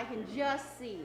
I can just see.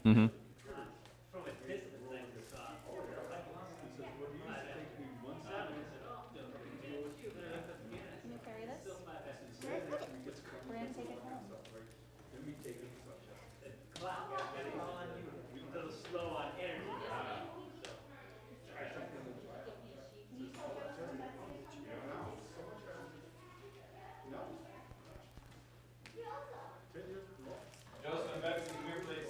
Mm-hmm. Joseph and Betsy, come here, please.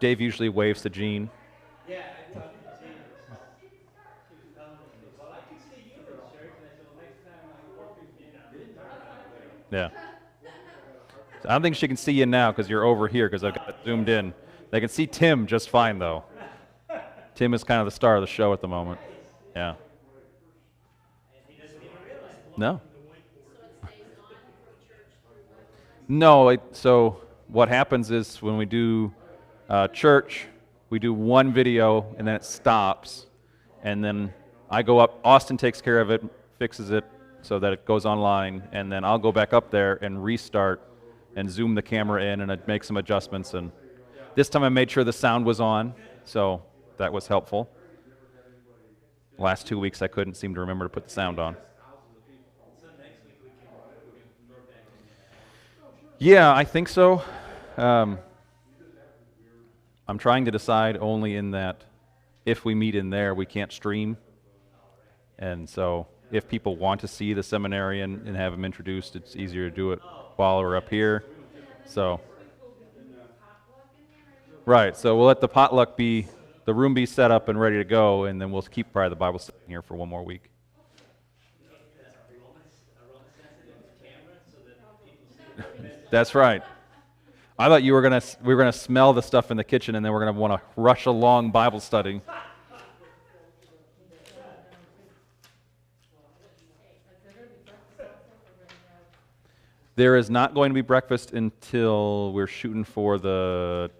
Dave usually waves to Jean. Yeah, I talked to Jean. She was telling me, well, I can see you in church. And I said, well, next time I work with you, didn't turn that way. Yeah. I don't think she can see you now because you're over here because I've got it zoomed in. They can see Tim just fine, though. Tim is kind of the star of the show at the moment. Yeah. And he doesn't even realize it. No. So it stays on from church through work? No, so what happens is when we do church, we do one video and then it stops. And then I go up, Austin takes care of it, fixes it so that it goes online, and then I'll go back up there and restart and zoom the camera in and make some adjustments. And this time I made sure the sound was on, so that was helpful. Last 2 weeks I couldn't seem to remember to put the sound on. Yeah, I think so. I'm trying to decide only in that if we meet in there, we can't stream. And so if people want to see the seminarian and have him introduced, it's easier to do it while we're up here. So, right, so we'll let the potluck be, the room be set up and ready to go, and then we'll keep probably the Bible study here for one more week. That's right. I thought we were gonna smell the stuff in the kitchen, and then we're gonna want to rush along Bible study. There is not going to be breakfast until we're shooting for the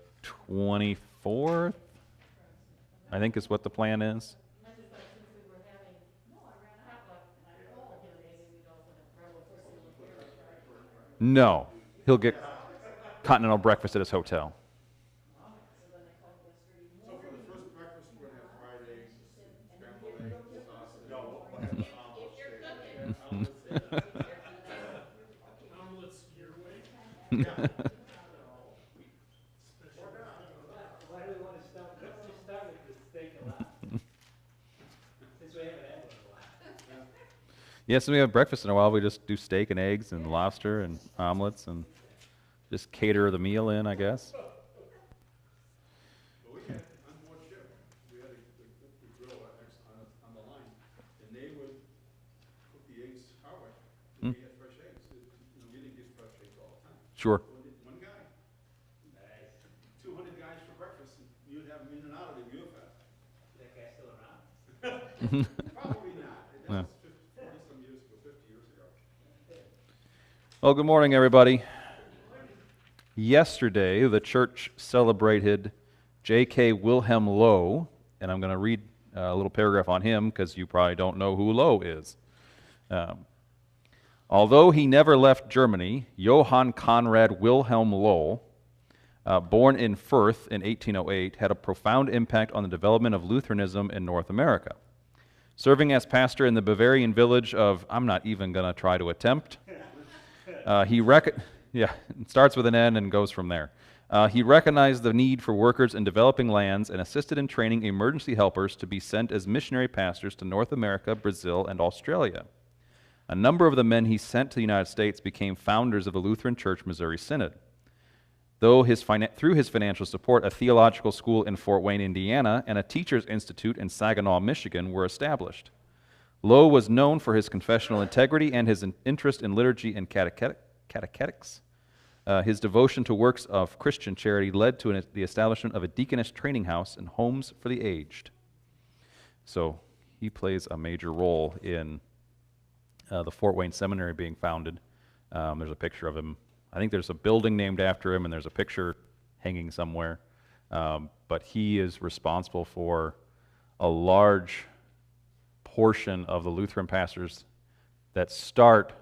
24th, I think is what the plan is. No, he'll get continental breakfast at his hotel. So for the first breakfast, we're gonna have fried eggs, scrambled eggs, sausage. Omelets your way? Why do we want to start? Let's just start with the steak and lobster. Since we haven't had one in a while. Yeah, so we have breakfast in a while. We just do steak and eggs and lobster and omelets and just cater the meal in, I guess. But we had, on board ship, we had the grill on the line, and they would cook the eggs our way. We had fresh eggs. We didn't get fresh eggs all the time. Sure. One guy. 200 guys for breakfast, and you'd have them in and out of the view fest. That guy's still around? Probably not. Yeah. That was 40-some years ago, 50 years ago. Well, good morning, everybody. Yesterday, the church celebrated J.K. Wilhelm Lowe, and I'm going to read a little paragraph on him because you probably don't know who Lowe is. Although he never left Germany, Johann Conrad Wilhelm Lowe, born in Fürth in 1808, had a profound impact on the development of Lutheranism in North America. Serving as pastor in the Bavarian village of, I'm not even going to try to attempt, it starts with an N and goes from there. He recognized the need for workers in developing lands and assisted in training emergency helpers to be sent as missionary pastors to North America, Brazil, and Australia. A number of the men he sent to the United States became founders of the Lutheran Church Missouri Synod. Through his financial support, a theological school in Fort Wayne, Indiana, and a teachers' institute in Saginaw, Michigan were established. Lowe was known for his confessional integrity and his interest in liturgy and catechetics. His devotion to works of Christian charity led to the establishment of a deaconess training house and homes for the aged. So he plays a major role in the Fort Wayne Seminary being founded. There's a picture of him. I think there's a building named after him, and there's a picture hanging somewhere. But he is responsible for a large portion of the Lutheran pastors that start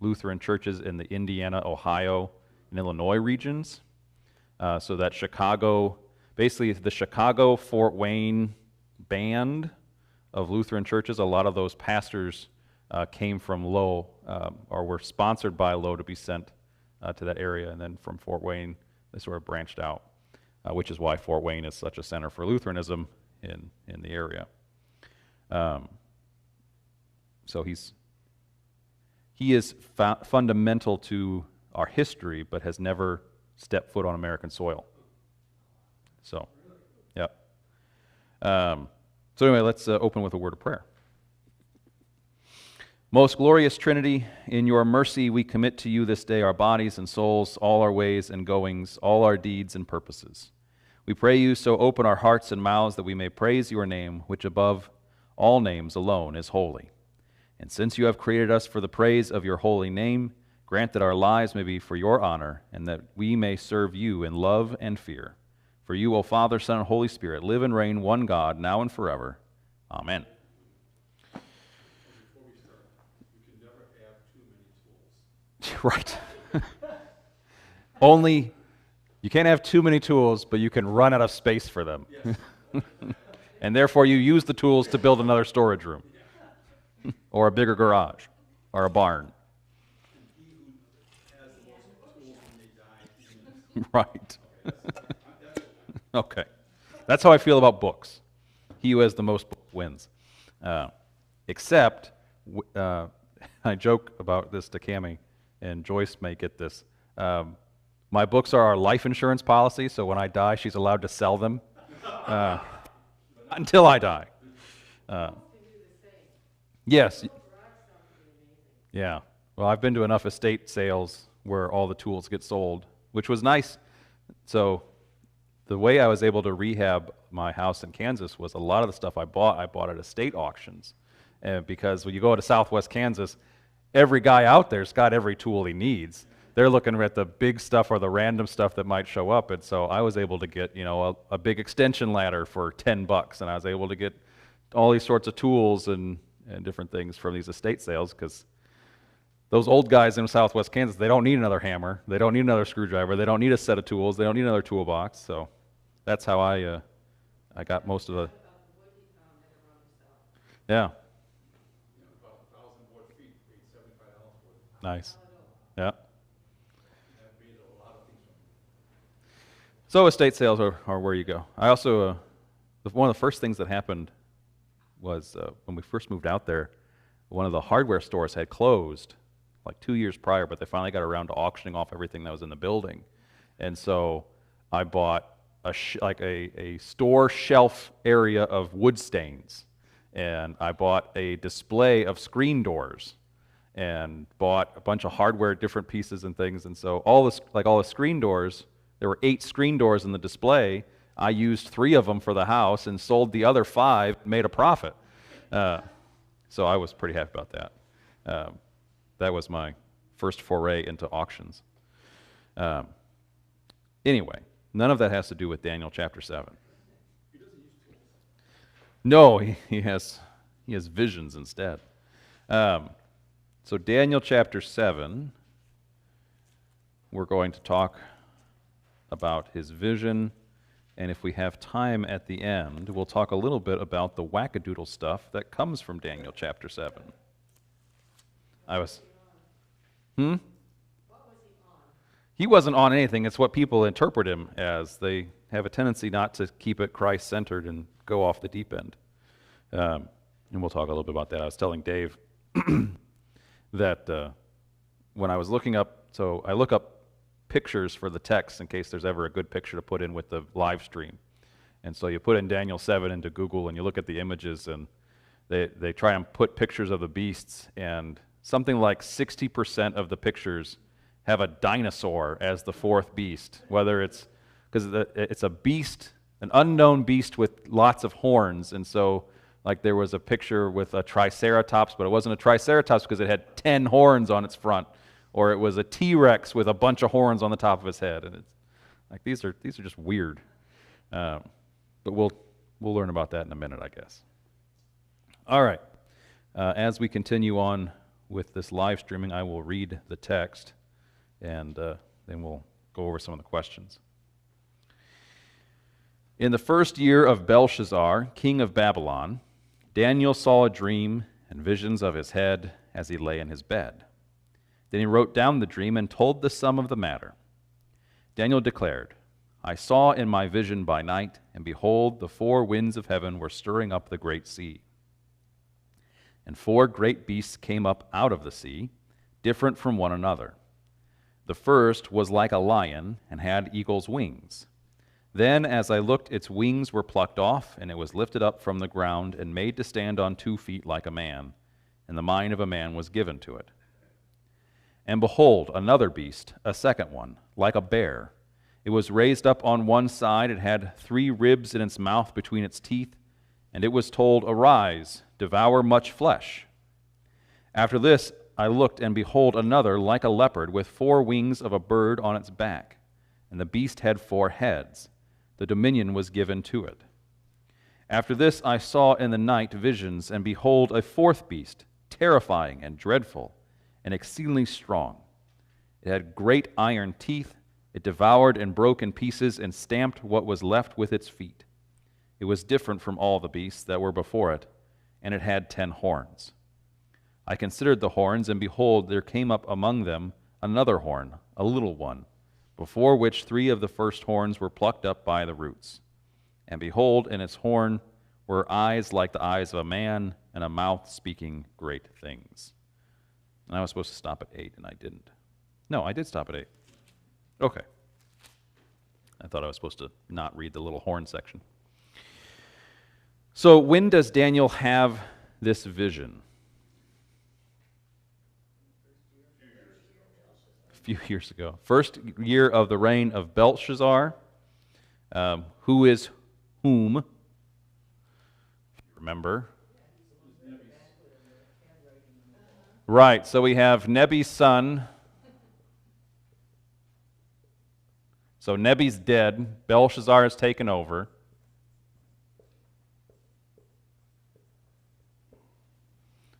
Lutheran churches in the Indiana, Ohio, and Illinois regions. So that Chicago, basically the Chicago, Fort Wayne band of Lutheran churches, a lot of those pastors came from Lowe, or were sponsored by Lowe to be sent to that area, and then from Fort Wayne, they sort of branched out, which is why Fort Wayne is such a center for Lutheranism in the area. So he is fundamental to our history, but has never stepped foot on American soil. So, yeah. So anyway, let's open with a word of prayer. Most glorious Trinity, in your mercy we commit to you this day our bodies and souls, all our ways and goings, all our deeds and purposes. We pray you so open our hearts and mouths that we may praise your name, which above all names alone is holy. And since you have created us for the praise of your holy name, grant that our lives may be for your honor, and that we may serve you in love and fear. For you, O Father, Son, and Holy Spirit, live and reign one God, now and forever. Amen. Before we start, you can never have too many tools. Right. Only, you can't have too many tools, but you can run out of space for them. Yes. And therefore you use the tools to build another storage room, or a bigger garage, or a barn. And he who has the most tools when they die, even Right. that's Okay. That's how I feel about books. He who has the most books wins. Except, I joke about this to Cammie, and Joyce may get this. My books are our life insurance policy, so when I die, she's allowed to sell them until I die. Yes. Yeah. Well, I've been to enough estate sales where all the tools get sold, which was nice. So the way I was able to rehab my house in Kansas was a lot of the stuff I bought at estate auctions. Because when you go to Southwest Kansas, every guy out there's got every tool he needs. They're looking at the big stuff or the random stuff that might show up. And so I was able to get, a big extension ladder for $10, and I was able to get all these sorts of tools and different things from these estate sales, because those old guys in Southwest Kansas, they don't need another hammer, they don't need another screwdriver, they don't need a set of tools, they don't need another toolbox. So that's how I got most of the. Yeah. about 1,000 board feet, paid $75 for it. Nice. Yeah. And that made a lot of things from it. So estate sales are where you go. I also, one of the first things that happened was when we first moved out there, one of the hardware stores had closed like 2 years prior, but they finally got around to auctioning off everything that was in the building. And so I bought a store shelf area of wood stains, and I bought a display of screen doors, and bought a bunch of hardware, different pieces and things. And so all the screen doors, there were 8 screen doors in the display. I used 3 of them for the house and sold the other 5, made a profit. So I was pretty happy about that. That was my first foray into auctions. Anyway, none of that has to do with Daniel chapter 7. He doesn't use tools. No, he has visions instead. So Daniel chapter 7, we're going to talk about his vision, and if we have time at the end, we'll talk a little bit about the wackadoodle stuff that comes from Daniel chapter 7. He wasn't on anything. It's what people interpret him as. They have a tendency not to keep it Christ-centered and go off the deep end. And we'll talk a little bit about that. I was telling Dave that when I was looking up, so I look up pictures for the text in case there's ever a good picture to put in with the live stream. And so you put in Daniel 7 into Google and you look at the images, and they try and put pictures of the beasts, and something like 60% of the pictures have a dinosaur as the 4th beast, whether it's because it's a beast, an unknown beast with lots of horns. And so like there was a picture with a triceratops, but it wasn't a triceratops because it had 10 horns on its front, or it was a T-Rex with a bunch of horns on the top of his head. And it's like these are just weird. But we'll learn about that in a minute, I guess. All right. As we continue on with this live streaming, I will read the text, and then we'll go over some of the questions. In the first year of Belshazzar, king of Babylon, Daniel saw a dream and visions of his head as he lay in his bed. Then he wrote down the dream and told the sum of the matter. Daniel declared, I saw in my vision by night, and behold, the 4 winds of heaven were stirring up the great sea. And 4 great beasts came up out of the sea, different from one another. The first was like a lion and had eagle's wings. Then, as I looked, its wings were plucked off, and it was lifted up from the ground and made to stand on 2 feet like a man, and the mind of a man was given to it. And behold, another beast, a second one, like a bear. It was raised up on one side, it had 3 ribs in its mouth between its teeth, and it was told, Arise, devour much flesh. After this I looked, and behold, another, like a leopard, with 4 wings of a bird on its back. And the beast had 4 heads. The dominion was given to it. After this I saw in the night visions, and behold, a 4th beast, terrifying and dreadful, and exceedingly strong. It had great iron teeth. It devoured and broke in pieces, and stamped what was left with its feet. It was different from all the beasts that were before it, and it had 10 horns. I considered the horns, and behold, there came up among them another horn, a little one, before which 3 of the first horns were plucked up by the roots. And behold, in its horn were eyes like the eyes of a man, and a mouth speaking great things. And I was supposed to stop at 8, and I didn't. No, I did stop at 8. Okay. I thought I was supposed to not read the little horn section. So when does Daniel have this vision? A few years ago. First year of the reign of Belshazzar. Who is whom? If you remember. Right, so we have Nebi's son. So Nebi's dead. Belshazzar has taken over.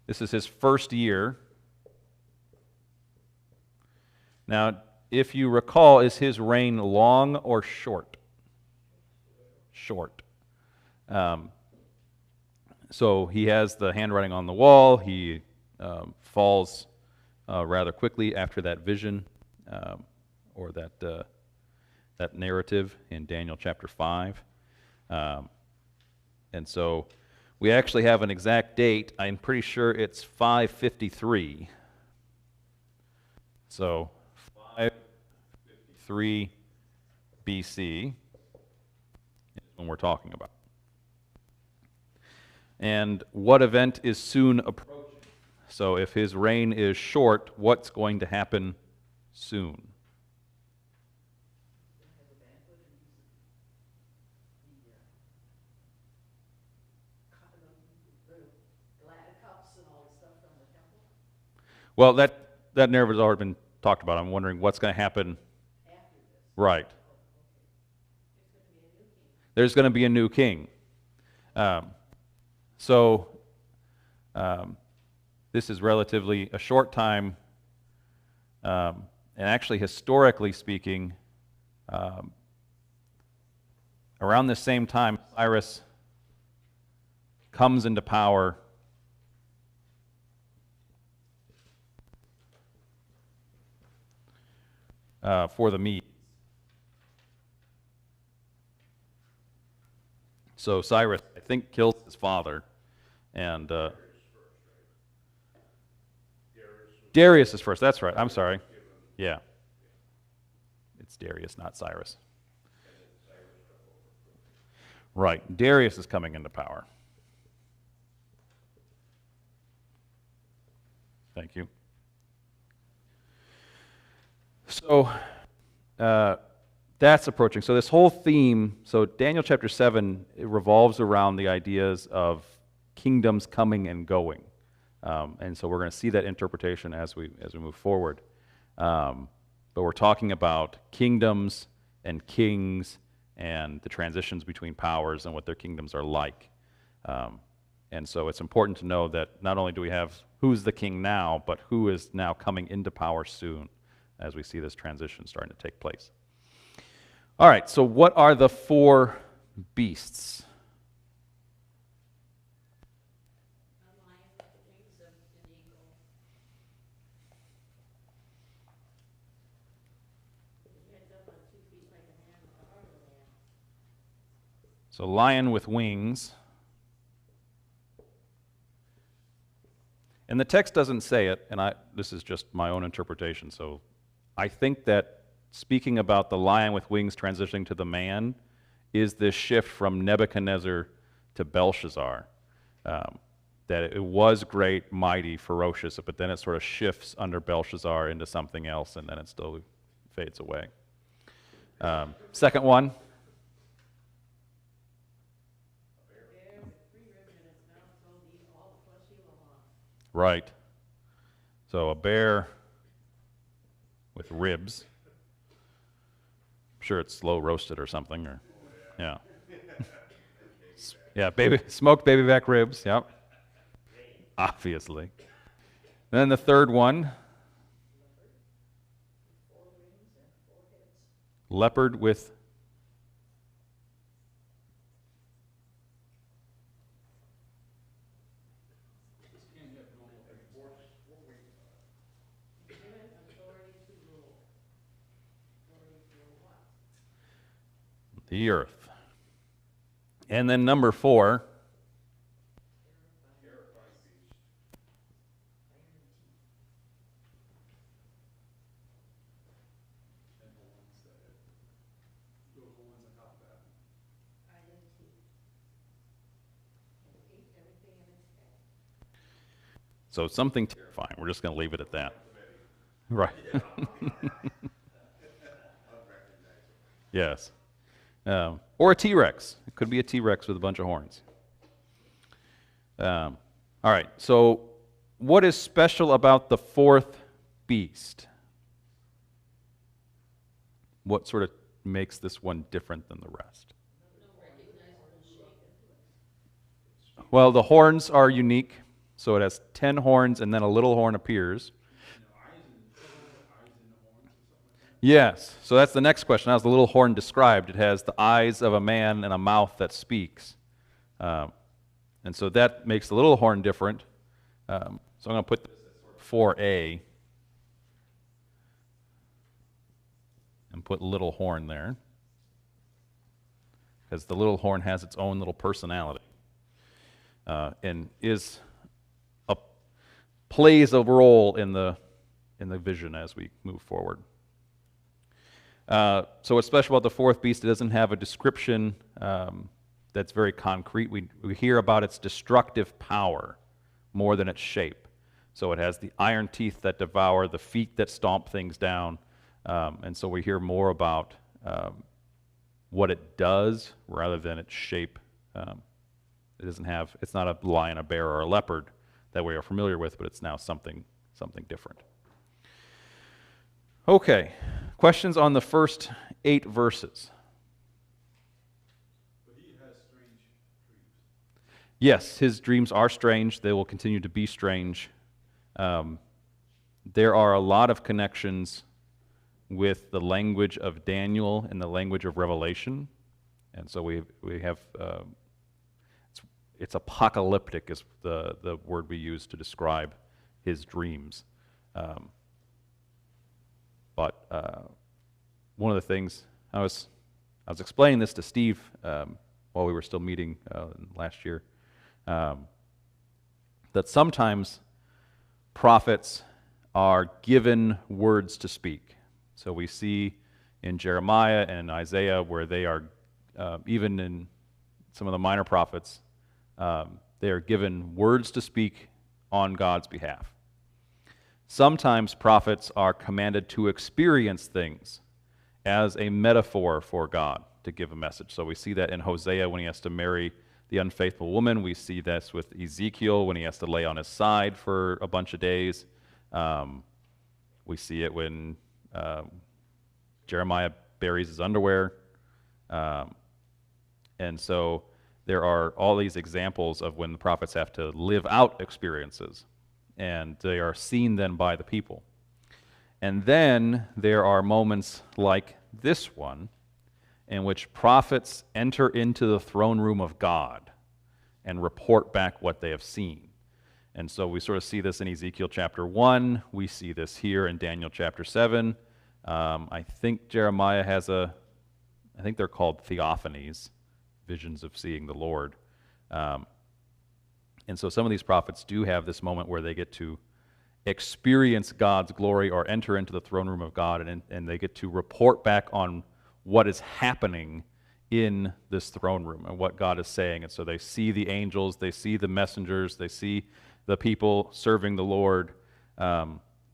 This is his first year. Now, if you recall, is his reign long or short? Short. So he has the handwriting on the wall. He falls rather quickly after that vision or that narrative in Daniel chapter 5. And so we actually have an exact date. I'm pretty sure it's 553. So 553 BC is when we're talking about. And what event is soon approaching? So if his reign is short, what's going to happen soon? Well, that narrative has already been talked about. I'm wondering what's going to happen after this. Right. There's going to be a new king. So this is relatively a short time, and actually historically speaking, around the same time Cyrus comes into power. For the Medes. So Cyrus, I think, kills his father, and Darius is first. That's right. I'm sorry. Yeah, it's Darius, not Cyrus. Right. Darius is coming into power. Thank you. So that's approaching. So this whole theme, so Daniel chapter 7, it revolves around the ideas of kingdoms coming and going. And so we're going to see that interpretation as we move forward. But we're talking about kingdoms and kings and the transitions between powers and what their kingdoms are like. And so it's important to know that not only do we have who's the king now, but who is now coming into power soon, as we see this transition starting to take place. All right, so what are the 4 beasts? A lion with the wings of an eagle. He heads up on 2 feet like a man with a heart of a lamb. So lion with wings. And the text doesn't say it, and this is just my own interpretation, so I think that speaking about the lion with wings transitioning to the man is this shift from Nebuchadnezzar to Belshazzar. That it was great, mighty, ferocious, but then it sort of shifts under Belshazzar into something else, and then it still fades away. Second one. Right. So a bear with ribs. I'm sure it's slow roasted or something, or yeah. Yeah, smoked baby back ribs, yep. Obviously. And then the third one. Leopard with the earth. And then number 4. So something terrifying. We're just going to leave it at that. Right. Yes. Or a T-Rex. It could be a T-Rex with a bunch of horns. All right. So what is special about the fourth beast? What sort of makes this one different than the rest? Well, the horns are unique. So it has 10 horns, and then a little horn appears. Yes. So that's the next question. How's the little horn described? It has the eyes of a man and a mouth that speaks. And so that makes the little horn different. So I'm going to put this at 4A. And put little horn there. Because the little horn has its own little personality. And plays a role in the vision as we move forward. So what's special about the fourth beast? It doesn't have a description that's very concrete. We hear about its destructive power more than its shape. So it has the iron teeth that devour, the feet that stomp things down, and so we hear more about what it does rather than its shape. It's not a lion, a bear, or a leopard that we are familiar with, but it's now something different. Okay, questions on the first 8 verses? But he has strange dreams. Yes, his dreams are strange. They will continue to be strange. There are a lot of connections with the language of Daniel and the language of Revelation, and so we have. It's apocalyptic is the word we use to describe his dreams. But one of the things I was explaining this to Steve while we were still meeting last year, that sometimes prophets are given words to speak. So we see in Jeremiah and Isaiah where they are, even in some of the minor prophets, they are given words to speak on God's behalf. Sometimes prophets are commanded to experience things as a metaphor for God to give a message. So we see that in Hosea when he has to marry the unfaithful woman. We see this with Ezekiel when he has to lay on his side for a bunch of days. We see it when Jeremiah buries his underwear. And so there are all these examples of when the prophets have to live out experiences, and they are seen then by the people. And then there are moments like this one in which prophets enter into the throne room of God and report back what they have seen. And so we sort of see this in Ezekiel chapter 1. We see this here in Daniel chapter 7. I think Jeremiah has I think they're called theophanies, visions of seeing the Lord. And so some of these prophets do have this moment where they get to experience God's glory or enter into the throne room of God, and they get to report back on what is happening in this throne room and what God is saying. And so they see the angels, they see the messengers, they see the people serving the Lord,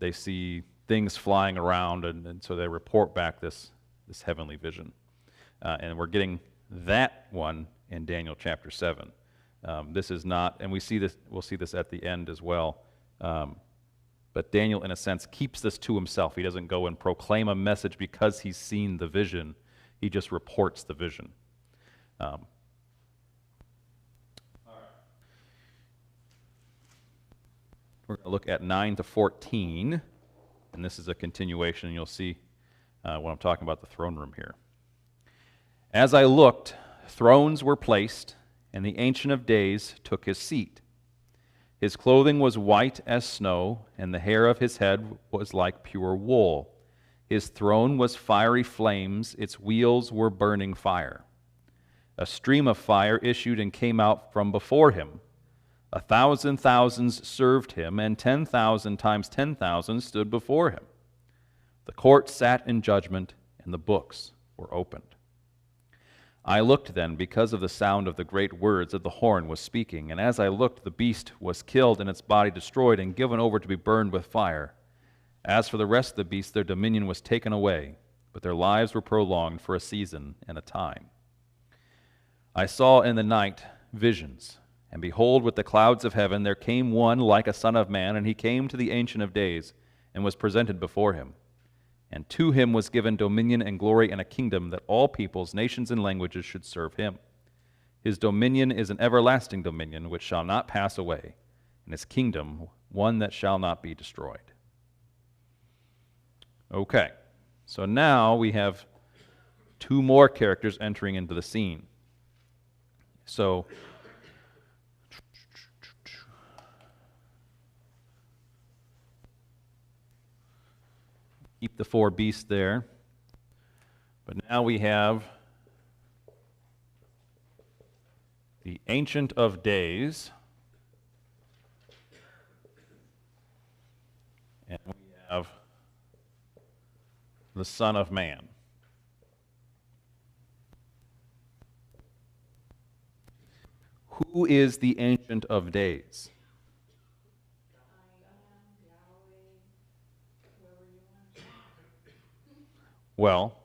they see things flying around, and so they report back this heavenly vision. And we're getting that one in Daniel chapter 7. This is not, and we'll see this at the end as well. But Daniel, in a sense, keeps this to himself. He doesn't go and proclaim a message because he's seen the vision. He just reports the vision. All right. We're going to look at 9 to 14, and this is a continuation. You'll see when I'm talking about the throne room here. As I looked, thrones were placed, and the Ancient of Days took his seat. His clothing was white as snow, and the hair of his head was like pure wool. His throne was fiery flames, its wheels were burning fire. A stream of fire issued and came out from before him. 1,000 thousands served him, and 10,000 times 10,000 stood before him. The court sat in judgment, and the books were opened. I looked then, because of the sound of the great words that the horn was speaking, and as I looked, the beast was killed and its body destroyed and given over to be burned with fire. As for the rest of the beasts, their dominion was taken away, but their lives were prolonged for a season and a time. I saw in the night visions, and behold, with the clouds of heaven there came one like a son of man, and he came to the Ancient of Days, and was presented before him. And to him was given dominion and glory and a kingdom, that all peoples, nations, and languages should serve him. His dominion is an everlasting dominion which shall not pass away, and his kingdom one that shall not be destroyed. Okay, so now we have two more characters entering into the scene. So, keep the four beasts there. But now we have the Ancient of Days. And we have the Son of Man. Who is the Ancient of Days? Well,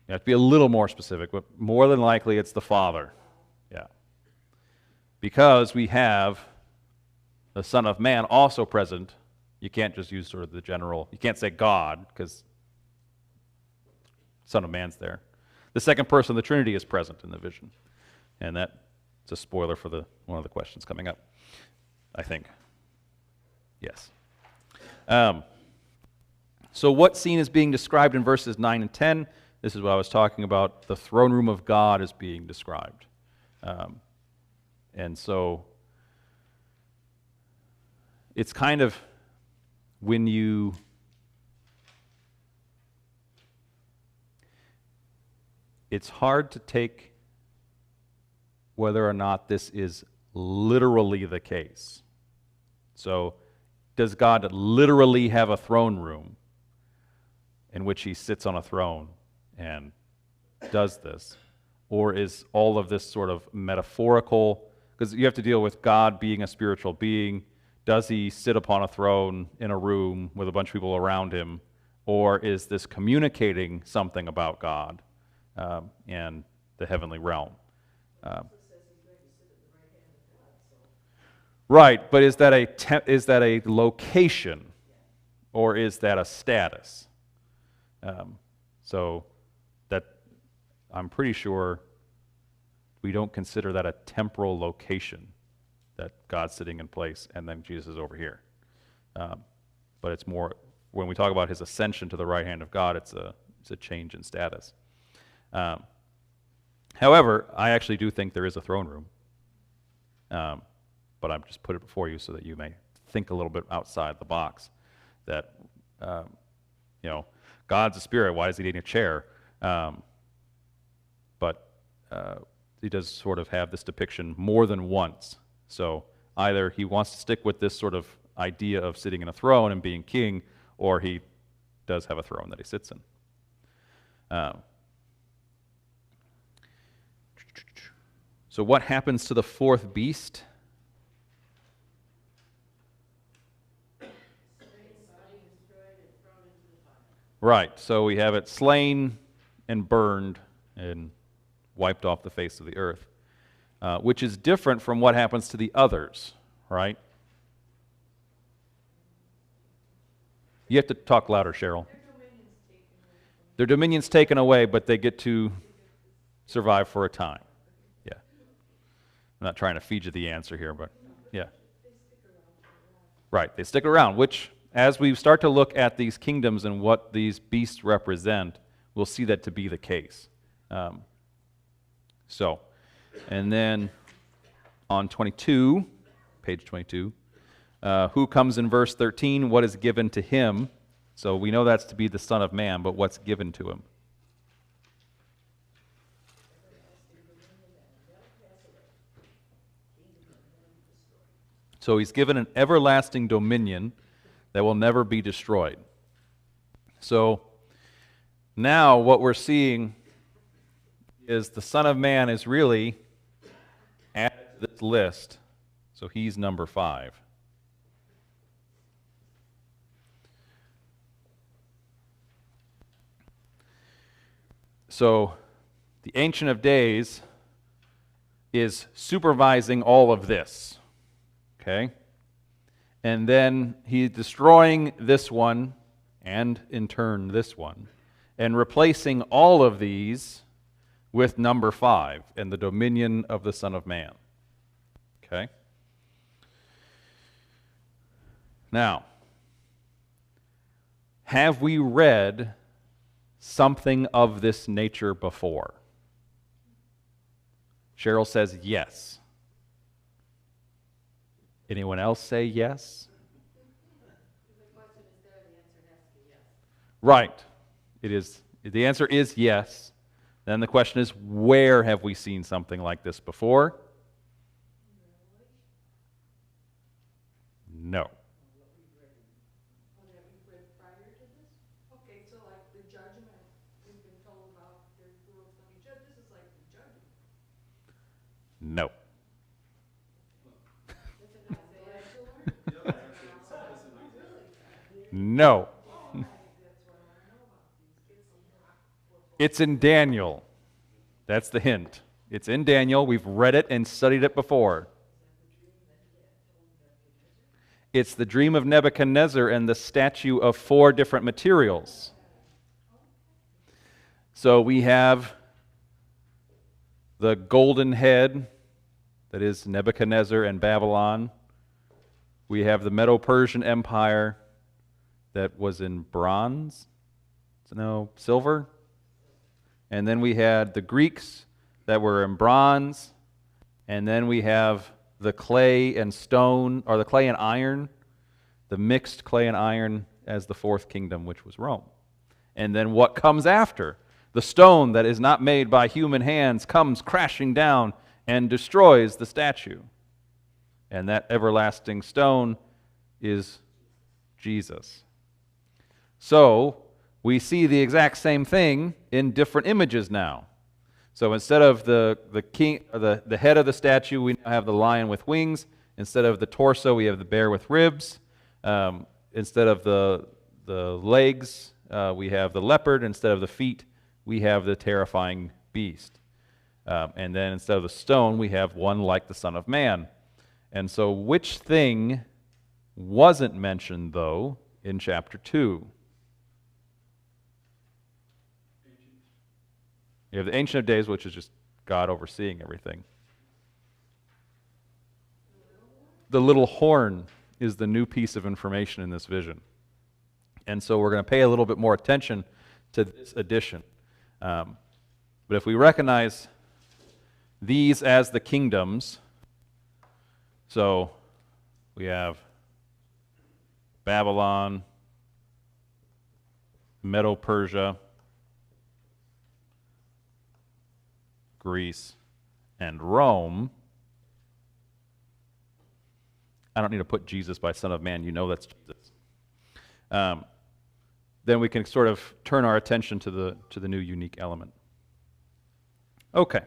you have to be a little more specific, but more than likely it's the Father. Yeah. Because we have the Son of Man also present, you can't just use sort of the general, you can't say God, because Son of Man's there. The second person of the Trinity is present in the vision. And that's a spoiler for one of the questions coming up, I think. Yes. So what scene is being described in verses 9 and 10? This is what I was talking about. The throne room of God is being described. And so it's kind of when you it's hard to take whether or not this is literally the case. So does God literally have a throne room in which he sits on a throne and does this? Or is all of this sort of metaphorical? Because you have to deal with God being a spiritual being. Does he sit upon a throne in a room with a bunch of people around him? Or is this communicating something about God and the heavenly realm? Right, but is that a location, or is that a status? So that I'm pretty sure we don't consider that a temporal location, that God's sitting in place and then Jesus is over here. But it's more, when we talk about his ascension to the right hand of God, it's a change in status. However, I actually do think there is a throne room. But I've just put it before you so that you may think a little bit outside the box. That, God's a spirit, why does he need a chair? But he does sort of have this depiction more than once. So either he wants to stick with this sort of idea of sitting in a throne and being king, or he does have a throne that he sits in. So what happens to the fourth beast? Right, so we have it slain and burned and wiped off the face of the earth, which is different from what happens to the others, right? You have to talk louder, Cheryl. Their dominion's taken away, but they get to survive for a time. Yeah. I'm not trying to feed you the answer here, but yeah. Right, they stick around, which, as we start to look at these kingdoms and what these beasts represent, we'll see that to be the case. And then on 22, page 22, who comes in verse 13? What is given to him? So we know that's to be the Son of Man, but what's given to him? So he's given an everlasting dominion that will never be destroyed. So now what we're seeing is the Son of Man is really added to this list. So he's number 5. So the Ancient of Days is supervising all of this. Okay? And then he's destroying this one, and in turn this one, and replacing all of these with number 5 and the dominion of the Son of Man. Okay? Now, have we read something of this nature before? Cheryl says yes. Anyone else say yes? Right. It is. The answer is yes. Then the question is, where have we seen something like this before? No. Okay, so like the judgment, we've been told about the world's going to be judged. This is like the judgment. No. No. It's in Daniel. That's the hint. It's in Daniel. We've read it and studied it before. It's the dream of Nebuchadnezzar and the statue of 4 different materials. So we have the golden head, that is Nebuchadnezzar and Babylon. We have the Medo-Persian Empire that was in bronze, no, silver. And then we had the Greeks that were in bronze. And then we have the clay and stone, or the clay and iron, the mixed clay and iron as the 4th kingdom, which was Rome. And then what comes after? The stone that is not made by human hands comes crashing down and destroys the statue. And that everlasting stone is Jesus. So we see the exact same thing in different images now. So instead of the king, or the head of the statue, we now have the lion with wings. Instead of the torso, we have the bear with ribs. Instead of the legs, we have the leopard. Instead of the feet, we have the terrifying beast. And then instead of the stone, we have one like the Son of Man. And so which thing wasn't mentioned, though, in chapter 2? You have the Ancient of Days, which is just God overseeing everything. The little horn is the new piece of information in this vision. And so we're going to pay a little bit more attention to this addition. But if we recognize these as the kingdoms, so we have Babylon, Medo-Persia, Greece, and Rome. I don't need to put Jesus by Son of Man. You know that's Jesus. Then we can sort of turn our attention to the new unique element. Okay.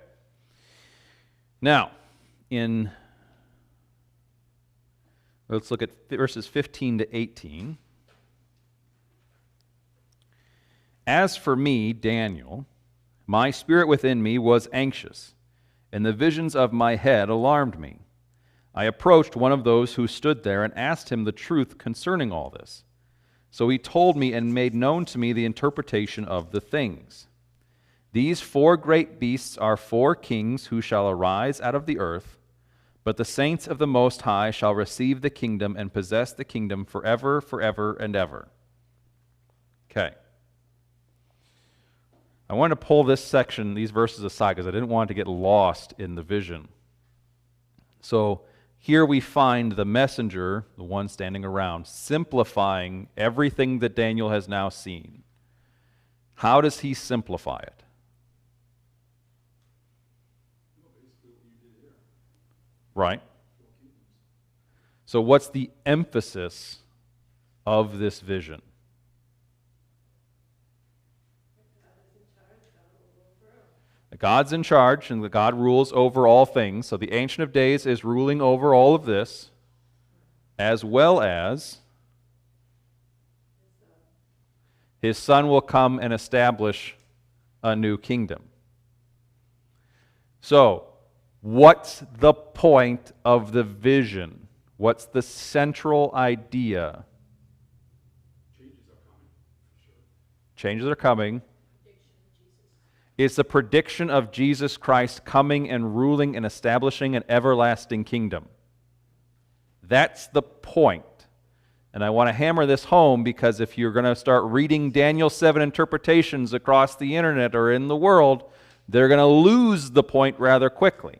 Now, let's look at verses 15 to 18. As for me, Daniel, my spirit within me was anxious, and the visions of my head alarmed me. I approached one of those who stood there and asked him the truth concerning all this. So he told me and made known to me the interpretation of the things. These 4 great beasts are 4 kings who shall arise out of the earth, but the saints of the Most High shall receive the kingdom and possess the kingdom forever, forever, and ever. Okay. I wanted to pull this section, these verses aside, because I didn't want it to get lost in the vision. So here we find the messenger, the one standing around, simplifying everything that Daniel has now seen. How does he simplify it? Right. So what's the emphasis of this vision? God's in charge, and God rules over all things. So the Ancient of Days is ruling over all of this, as well as His Son will come and establish a new kingdom. So, what's the point of the vision? What's the central idea? Changes are coming, for sure. Changes are coming. It's the prediction of Jesus Christ coming and ruling and establishing an everlasting kingdom. That's the point. And I want to hammer this home because if you're going to start reading Daniel 7 interpretations across the internet or in the world, they're going to lose the point rather quickly.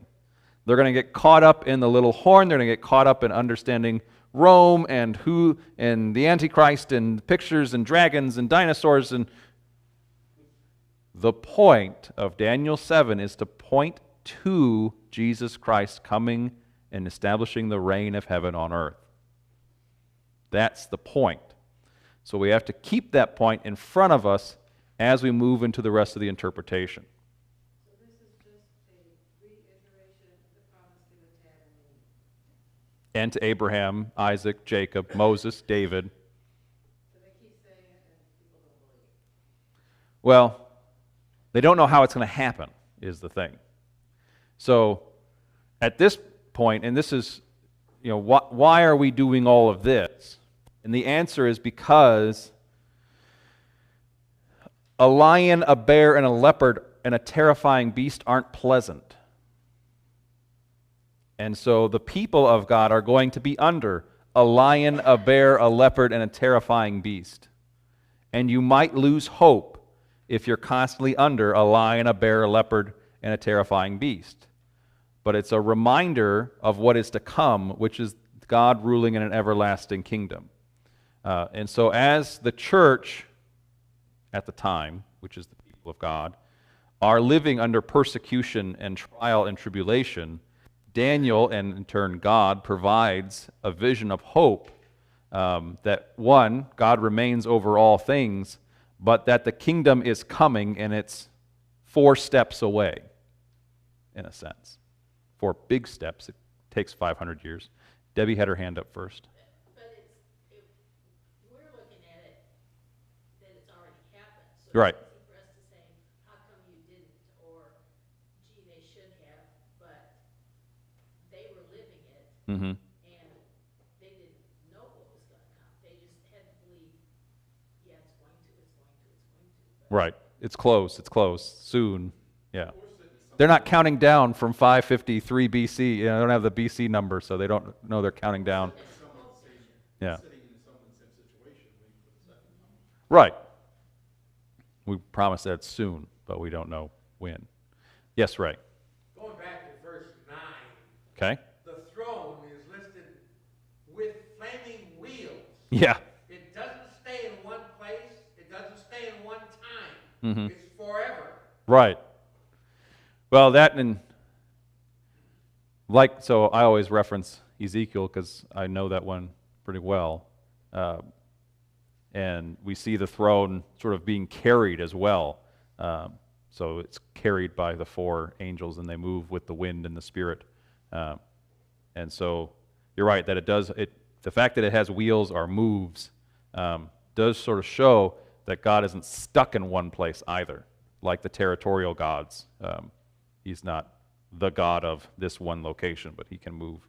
They're going to get caught up in the little horn. They're going to get caught up in understanding Rome and who and the Antichrist and pictures and dragons and dinosaurs. And the point of Daniel 7 is to point to Jesus Christ coming and establishing the reign of heaven on earth. That's the point. So we have to keep that point in front of us as we move into the rest of the interpretation. So this is just a reiteration of the promise given to Adam and Eve. And to Abraham, Isaac, Jacob, Moses, David. So they keep saying it and people don't believe it. Well, they don't know how it's going to happen, is the thing. So at this point, and this is, why are we doing all of this? And the answer is because a lion, a bear, and a leopard and a terrifying beast aren't pleasant. And so the people of God are going to be under a lion, a bear, a leopard, and a terrifying beast. And you might lose hope if you're constantly under a lion, a bear, a leopard, and a terrifying beast. But it's a reminder of what is to come, which is God ruling in an everlasting kingdom. And so as the church at the time, which is the people of God, are living under persecution and trial and tribulation, Daniel, and in turn God, provides a vision of hope that, one, God remains over all things, but that the kingdom is coming and it's 4 steps away, in a sense. 4 big steps. It takes 500 years. Debbie had her hand up first. But if we're looking at it, that it's already happened. So Right. it's easy for us to say, how come you didn't? Or, gee, they should have, but they were living it, Mm-hmm. and they didn't know what was going to come. They just had to believe, yeah, it's going to, it's going to, it's going to. But Right. It's close, soon. Yeah. They're not counting down from 553 BC. They don't have the BC number, so they don't know they're counting down. Yeah. Sitting in someone's same situation, waiting for the second coming. Right. We promise that soon, but we don't know when. Yes, Ray. Going back to verse 9, Okay. the throne is listed with flaming wheels. Yeah. It doesn't stay in one place. It doesn't stay in one time. Mm-hmm. It's forever. Right. Well, that and so I always reference Ezekiel because I know that one pretty well. And we see the throne sort of being carried as well. So it's carried by the 4 angels, and they move with the wind and the Spirit. And so you're right that the fact that it has wheels or moves does sort of show that God isn't stuck in one place either, like the territorial gods. He's not the God of this one location, but he can move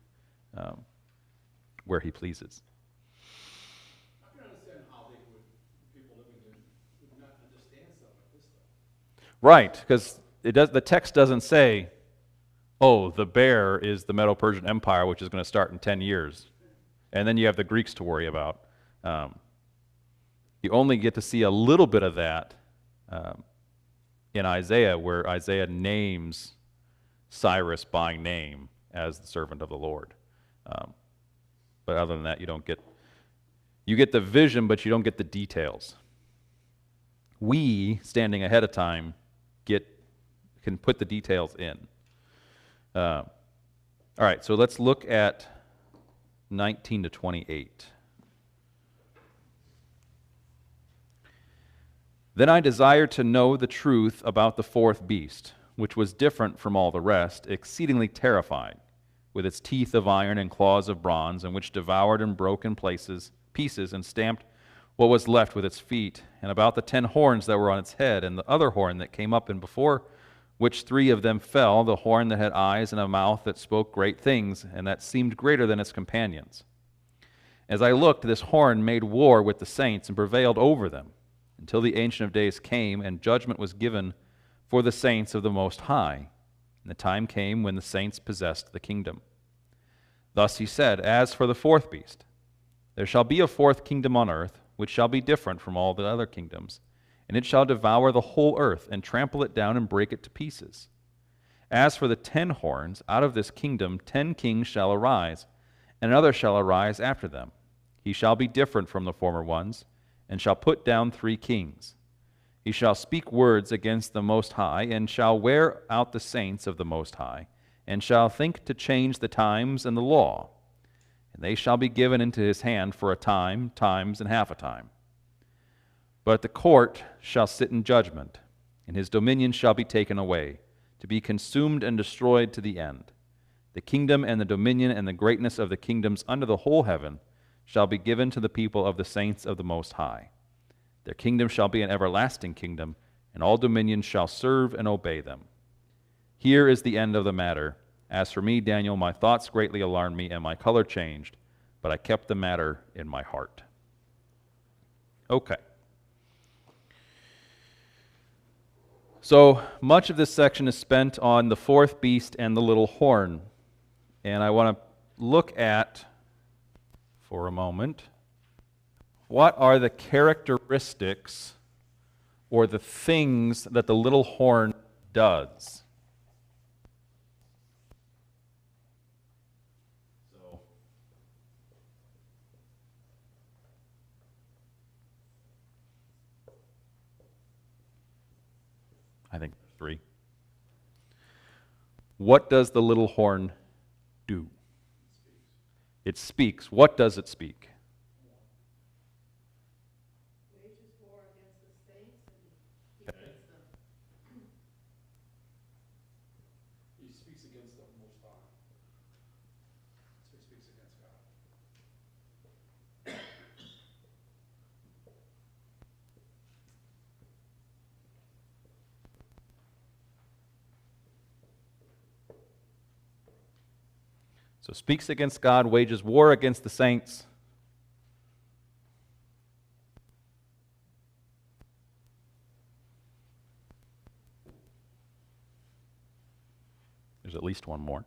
where he pleases. I can understand how people living in, would not understand stuff like this stuff. Right, because the text doesn't say, oh, the bear is the Medo-Persian Empire, which is going to start in 10 years. And then you have the Greeks to worry about. You only get to see a little bit of that in Isaiah, where Isaiah names Cyrus by name as the servant of the Lord. But other than that, you get the vision, but you don't get the details. We, standing ahead of time, can put the details in. All right, so let's look at 19 to 28. Then I desired to know the truth about the 4th beast, which was different from all the rest, exceedingly terrifying, with its teeth of iron and claws of bronze, and which devoured and broke in pieces and stamped what was left with its feet, and about the 10 horns that were on its head, and the other horn that came up, and before which 3 of them fell, the horn that had eyes and a mouth that spoke great things, and that seemed greater than its companions. As I looked, this horn made war with the saints and prevailed over them, until the Ancient of Days came, and judgment was given for the saints of the Most High. And the time came when the saints possessed the kingdom. Thus he said, as for the 4th beast, there shall be a 4th kingdom on earth, which shall be different from all the other kingdoms, and it shall devour the whole earth, and trample it down, and break it to pieces. As for the 10 horns, out of this kingdom 10 kings shall arise, and another shall arise after them. He shall be different from the former ones, and shall put down 3 kings. He shall speak words against the Most High, and shall wear out the saints of the Most High, and shall think to change the times and the law. And they shall be given into his hand for a time, times, and half a time. But the court shall sit in judgment, and his dominion shall be taken away, to be consumed and destroyed to the end. The kingdom and the dominion and the greatness of the kingdoms under the whole heaven shall be given to the people of the saints of the Most High. Their kingdom shall be an everlasting kingdom, and all dominions shall serve and obey them. Here is the end of the matter. As for me, Daniel, my thoughts greatly alarmed me, and my color changed, but I kept the matter in my heart. Okay. So much of this section is spent on the 4th beast and the little horn. And I want to look at, for a moment, what are the characteristics or the things that the little horn does. So, I think 3. What does the little horn do? It speaks. What does it speak? Wages war against the saints and defeats them. He speaks against the Most High. So he speaks against God. So speaks against God, wages war against the saints. There's at least one more.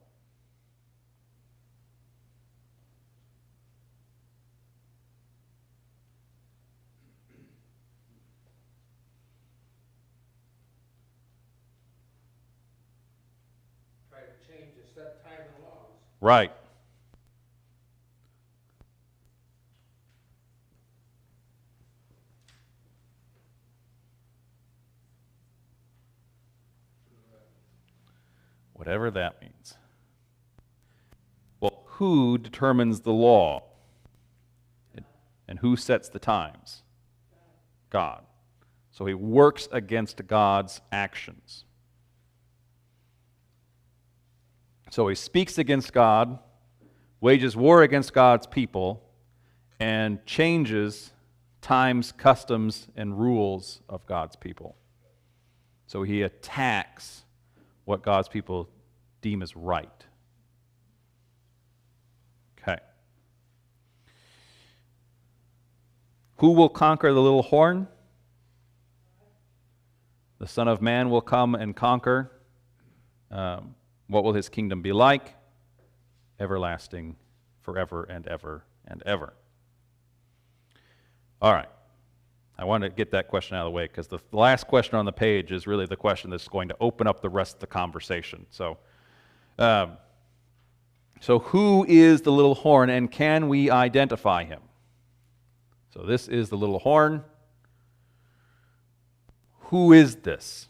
Try to change the set time and laws. Right. Whatever that means. Well, who determines the law? And who sets the times? God. So he works against God's actions. So he speaks against God, wages war against God's people, and changes times, customs, and rules of God's people. So he attacks what God's people deem as right. Okay. Who will conquer the little horn? The Son of Man will come and conquer. What will his kingdom be like? Everlasting, forever and ever and ever. All right. I wanted to get that question out of the way because the last question on the page is really the question that's going to open up the rest of the conversation. So who is the little horn, and can we identify him? So this is the little horn. Who is this?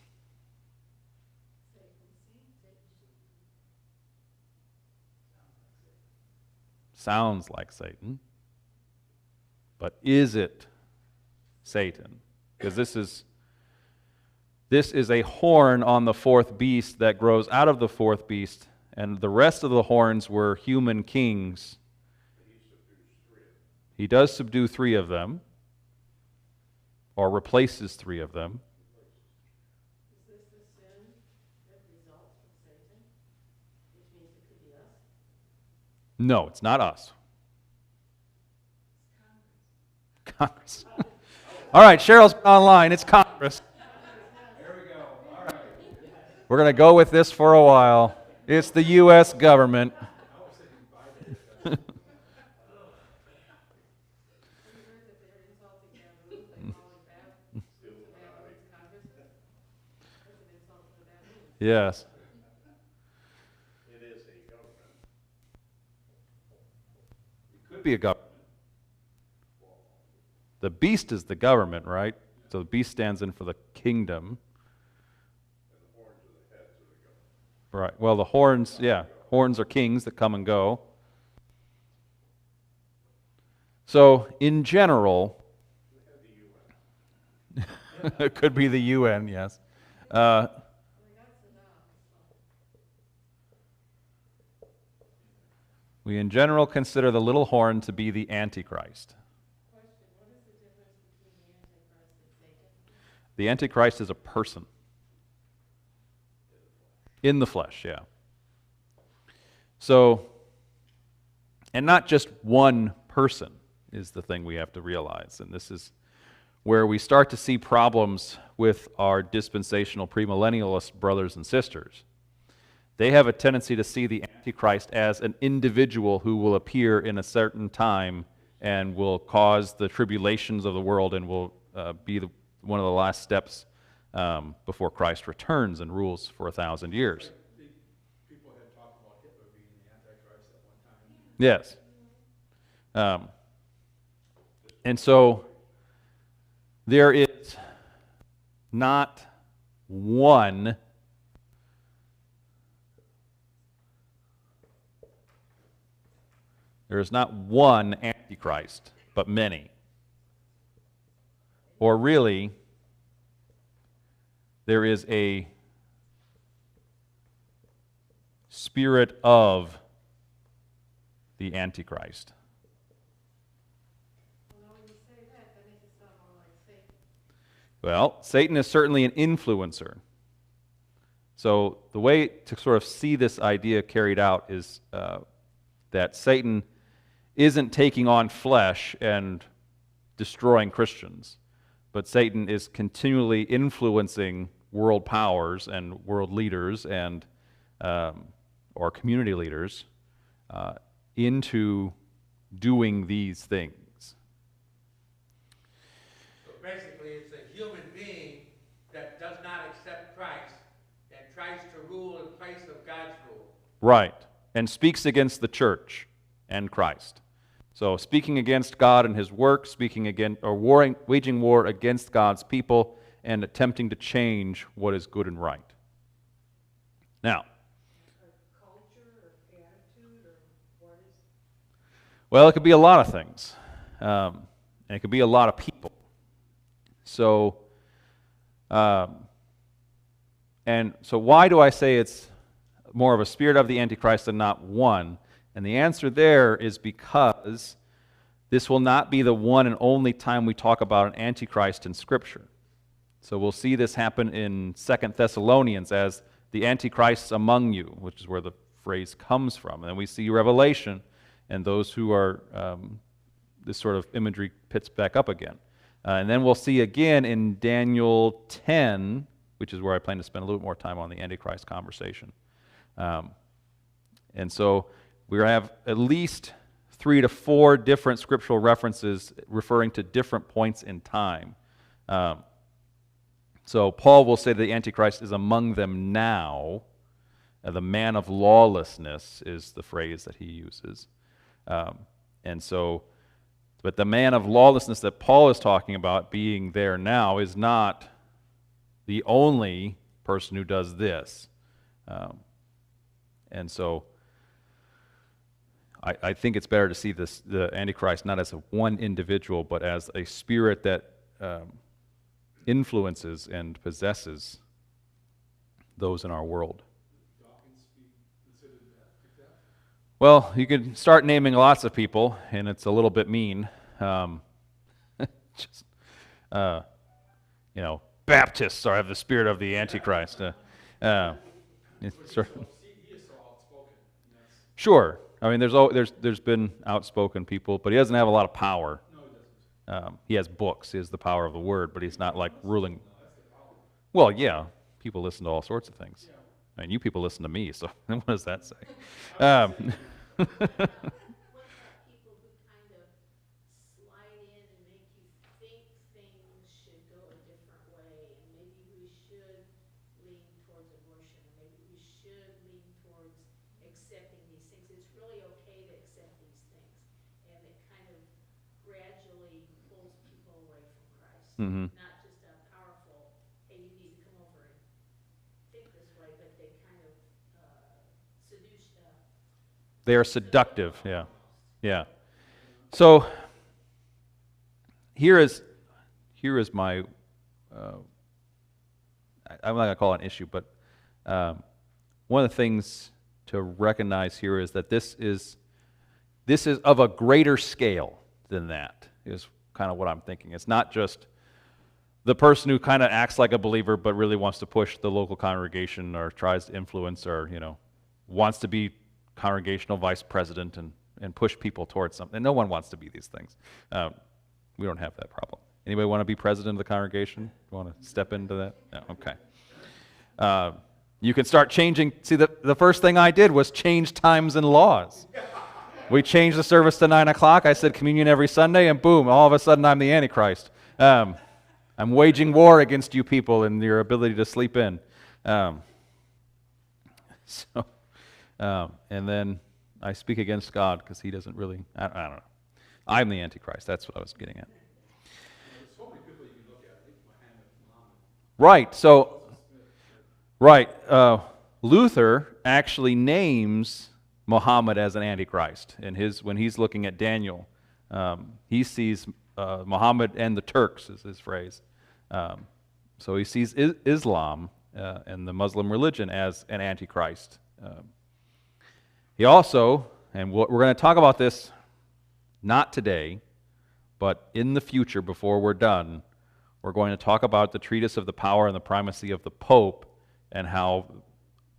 Sounds like Satan. But is it Satan? Because this is a horn on the fourth beast that grows out of the fourth beast, and the rest of the horns were human kings. He does subdue three of them, or replaces three of them. Is this the sin that results from Satan? Which means it could be us? No, it's not us. Congress. All right, Cheryl's online. It's Congress. There we go. All right. We're going to go with this for a while. It's the U.S. government. Have you heard that they're insulting baboons? They call it baboons, Congress? That's an insult to the baboons. Yes. It is a government. It could be a government. The beast is the government, right? So the beast stands in for the kingdom. And the horns are the heads of the government. Right. Well, the horns, yeah. Horns are kings that come and go. So, in general, it could be the UN, yes. We in general consider the little horn to be the Antichrist. Question, what is the difference between the Antichrist and Satan? The Antichrist is a person. In the flesh, yeah. So, and not just one person is the thing we have to realize. And this is where we start to see problems with our dispensational premillennialist brothers and sisters. They have a tendency to see the Antichrist as an individual who will appear in a certain time and will cause the tribulations of the world and will be one of the last steps before Christ returns and rules for 1,000 years. People had talked about Hitler being the Antichrist at one time. Yes. And so there is not one Antichrist, but many. Or really, there is a spirit of the Antichrist. Well, when you say that makes it sound more like Satan. Well, Satan is certainly an influencer. So the way to sort of see this idea carried out is that Satan isn't taking on flesh and destroying Christians, but Satan is continually influencing world powers and world leaders and or community leaders into doing these things. So basically, it's a human being that does not accept Christ and tries to rule in place of God's rule. Right, and speaks against the church and Christ. So speaking against God and his work, speaking against or waging war against God's people and attempting to change what is good and right. Now, Culture or attitude or what is? well, it could be a lot of things, and it could be a lot of people. So And so why do I say it's more of a spirit of the Antichrist and not one? And the answer there is because this will not be the one and only time we talk about an Antichrist in Scripture. So we'll see this happen in 2 Thessalonians as the Antichrists among you, which is where the phrase comes from. And then we see Revelation, and those who are, this sort of imagery pits back up again. And then we'll see again in Daniel 10, which is where I plan to spend a little bit more time on the Antichrist conversation. And so we have at least 3 to 4 different scriptural references referring to different points in time. So Paul will say that the Antichrist is among them now. The man of lawlessness is the phrase that he uses. And so, but the man of lawlessness that Paul is talking about being there now is not the only person who does this. And so I think it's better to see the Antichrist not as one individual, but as a spirit that influences and possesses those in our world. Well, you could start naming lots of people, and it's a little bit mean. Just, Baptists have the spirit of the Antichrist. Sure. I mean, there's been outspoken people, but he doesn't have a lot of power. No, he doesn't. He has books. He has the power of the word, but he's not like ruling. Well, yeah, people listen to all sorts of things. I mean, you people listen to me, so what does that say? What about people who kind of slide in and make you think things should go a different way, and maybe we should lean towards abortion, or maybe we should lean towards accepting these things. It's really okay to accept these things, and it kind of gradually pulls people away from Christ. Mhm. Not just a powerful, hey, you need to come over and think this way, but they kind of seduce. They are seductive, yeah. Yeah. So here is my, I'm not going to call it an issue, but one of the things to recognize here is that this is of a greater scale than that, is kind of what I'm thinking. It's not just the person who kind of acts like a believer but really wants to push the local congregation or tries to influence or, wants to be congregational vice president and push people towards something. And no one wants to be these things. We don't have that problem. Anybody want to be president of the congregation? You want to step into that? No, okay. You can start changing. See, the first thing I did was change times and laws. We changed the service to 9 o'clock. I said communion every Sunday, and boom, all of a sudden I'm the Antichrist. I'm waging war against you people and your ability to sleep in. And then I speak against God because he doesn't really, I don't know. I'm the Antichrist. That's what I was getting at. There's so many people you can look at. I think Muhammad. Right. So, right. Luther actually names Muhammad as an Antichrist. When he's looking at Daniel, he sees Muhammad and the Turks is his phrase. So he sees Islam and the Muslim religion as an Antichrist. He also, and we're going to talk about this not today, but in the future before we're done, we're going to talk about the treatise of the power and the primacy of the Pope and how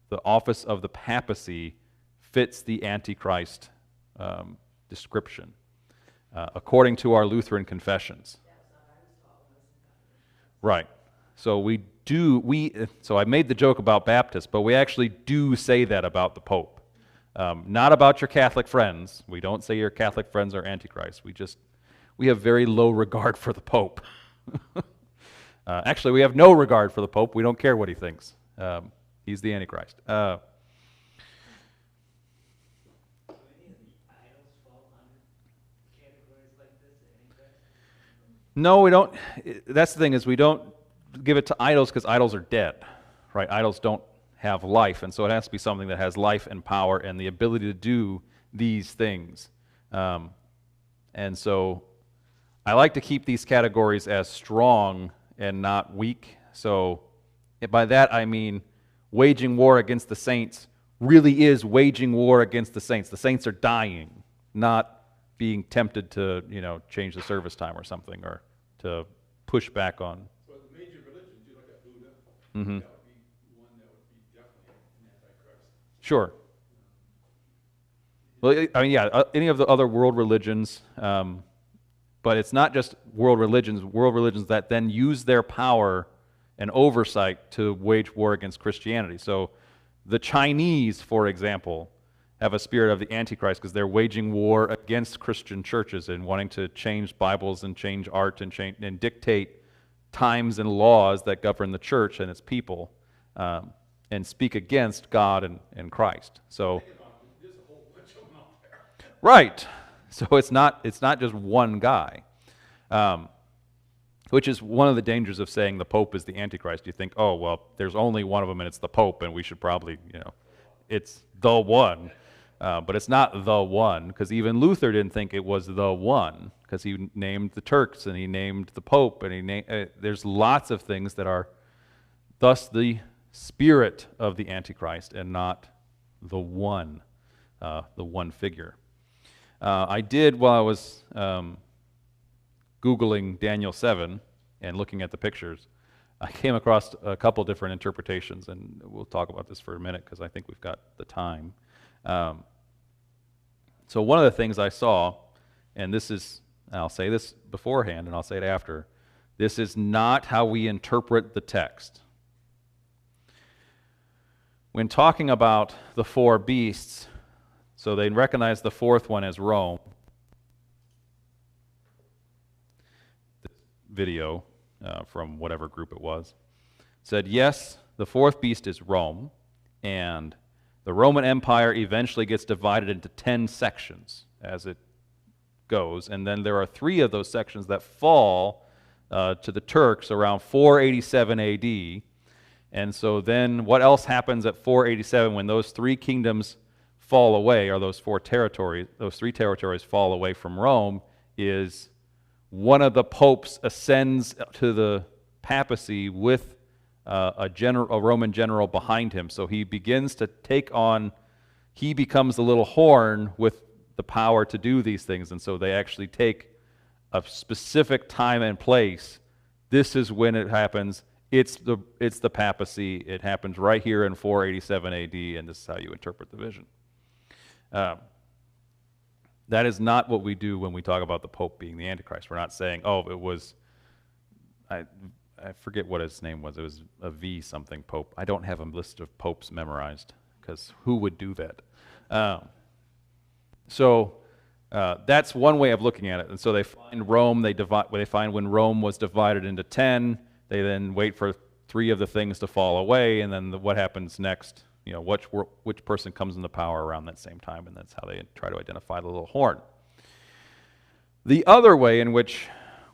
the office of the papacy fits the Antichrist description, according to our Lutheran confessions. Right. So so I made the joke about Baptists, but we actually do say that about the Pope. Not about your Catholic friends. We don't say your Catholic friends are Antichrist. We have very low regard for the Pope. Actually, we have no regard for the Pope. We don't care what he thinks. He's the Antichrist. Do any of the idols fall under categories like this, Antichrist? No, we don't. That's the thing, is we don't give it to idols because idols are dead, right? Idols don't have life, and so it has to be something that has life and power and the ability to do these things. And so I like to keep these categories as strong and not weak, So by that I mean waging war against the saints really is waging war against the saints. The saints are dying, not being tempted to, change the service time or something, or to push back on. So the major religions, you look at Buddha, Mhm. that would be one that would be definitely an Antichrist. Sure. Well, I mean, yeah, any of the other world religions, but it's not just world religions that then use their power and oversight to wage war against Christianity. So the Chinese, for example, have a spirit of the Antichrist because they're waging war against Christian churches and wanting to change Bibles and change art and dictate times and laws that govern the church and its people, and speak against God and Christ. So, There's a whole bunch of them out there. right. So it's not just one guy, which is one of the dangers of saying the Pope is the Antichrist. You think, oh, well, there's only one of them and it's the Pope, and we should probably, it's the one. But it's not the one, because even Luther didn't think it was the one, because he named the Turks and he named the Pope, and there's lots of things that are thus the spirit of the Antichrist and not the one figure. I did, while I was Googling Daniel 7 and looking at the pictures, I came across a couple different interpretations, and we'll talk about this for a minute because I think we've got the time. So one of the things I saw, and I'll say this beforehand and I'll say it after, this is not how we interpret the text. When talking about the four beasts, so they recognize the fourth one as Rome. This video from whatever group it was said, yes, the fourth beast is Rome, and the Roman Empire eventually gets divided into 10 sections as it goes, and then there are 3 of those sections that fall to the Turks around 487 AD. And so then what else happens at 487 when those 3 kingdoms fall away, or those 3 territories fall away from Rome, is one of the popes ascends to the papacy with a Roman general behind him. So he begins to he becomes the little horn with the power to do these things. And so they actually take a specific time and place. This is when it happens. It's the papacy. It happens right here in 487 AD, and this is how you interpret the vision. That is not what we do when we talk about the Pope being the Antichrist. We're not saying, oh, it was, I forget what his name was. It was a V something Pope. I don't have a list of popes memorized, because who would do that? So that's one way of looking at it. And so they find Rome. They find when Rome was divided into 10. They then wait for 3 of the things to fall away, and then what happens next? Which person comes into power around that same time, and that's how they try to identify the little horn. The other way in which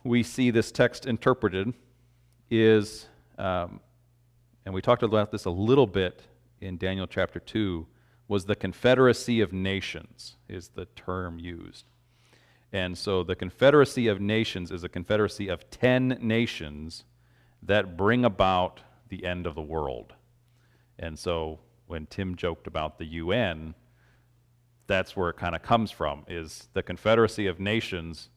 we see this text interpreted is, and we talked about this a little bit in Daniel chapter 2, was the Confederacy of Nations is the term used. And so the Confederacy of Nations is a confederacy of 10 nations that bring about the end of the world. And so when Tim joked about the UN, that's where it kind of comes from, is the Confederacy of Nations.